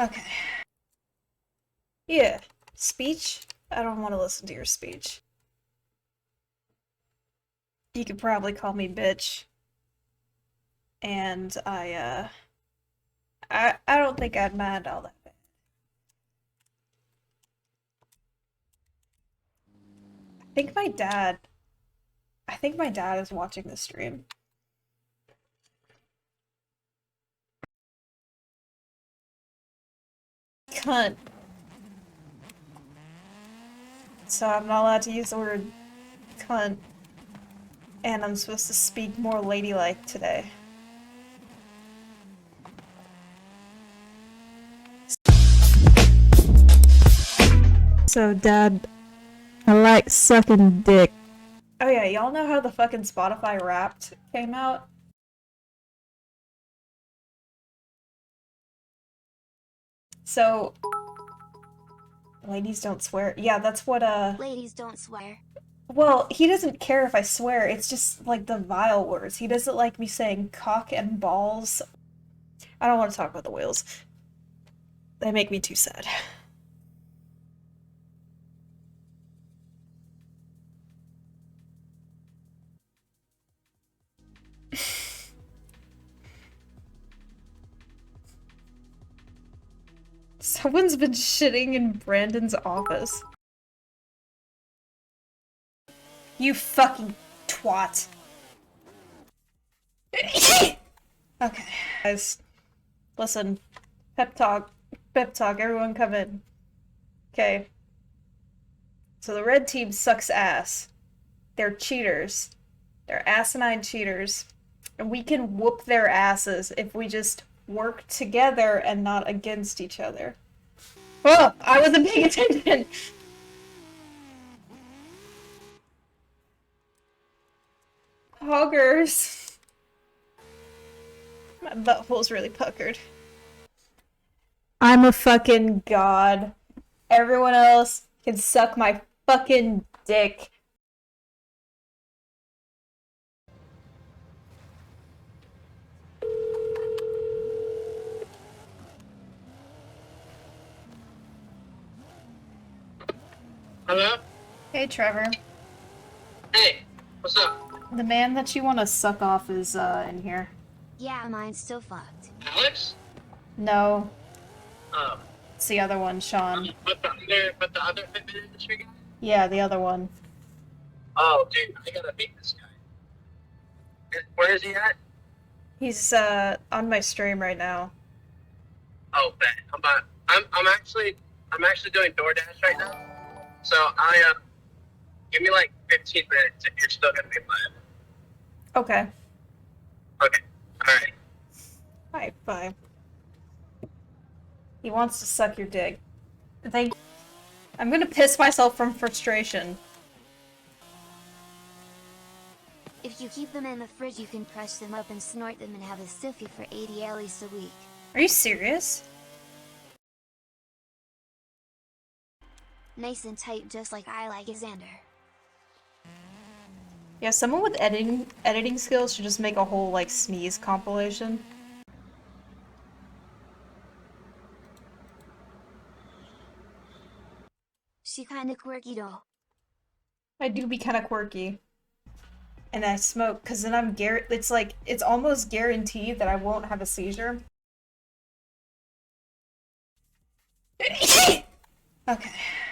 Okay. Yeah. Speech? I don't want to listen to your speech. You could probably call me bitch. And I don't think I'd mind all that bad. I think my dad is watching the stream. Cunt. So I'm not allowed to use the word cunt. And I'm supposed to speak more ladylike today. So, Dad, I like sucking dick. Oh yeah, y'all know how the fucking Spotify Wrapped came out? So, ladies don't swear. Yeah, that's what, Ladies don't swear. well, he doesn't care if I swear, it's just, like, the vile words. He doesn't like me saying cock and balls. I don't want to talk about the whales. They make me too sad. Someone's been shitting in Brandon's office. You fucking twat. Okay, guys. Listen. Pep talk. Pep talk. Everyone come in. Okay. So the red team sucks ass. They're cheaters. They're asinine cheaters. And we can whoop their asses if we just work together and not against each other. Oh, I wasn't paying attention! Hoggers. My butthole's really puckered. I'm a fucking god. Everyone else can suck my fucking dick. Hello? Hey, Trevor. Hey, what's up? The man that you want to suck off is, in here. Yeah, mine's still fucked. Alex? No, Oh. it's the other one, Sean. But the other fitment industry guy? Yeah, the other one. Oh, dude, I gotta meet this guy. Where is he at? He's, on my stream right now. Oh, bet. I'm actually doing DoorDash right now. So give me like 15 minutes if you're still gonna be live. Okay. Okay. Alright. Alright, bye. He wants to suck your dick. Thank you. I'm gonna piss myself from frustration. If you keep them in the fridge, you can crush them up and snort them and have a stiffy for 80 at least a week. Are you serious? Nice and tight, just like I like Xander. Yeah, someone with editing skills should just make a whole, like, sneeze compilation. She kinda quirky though. I do be kinda quirky. And I smoke, cause then it's like, it's almost guaranteed that I won't have a seizure. Okay.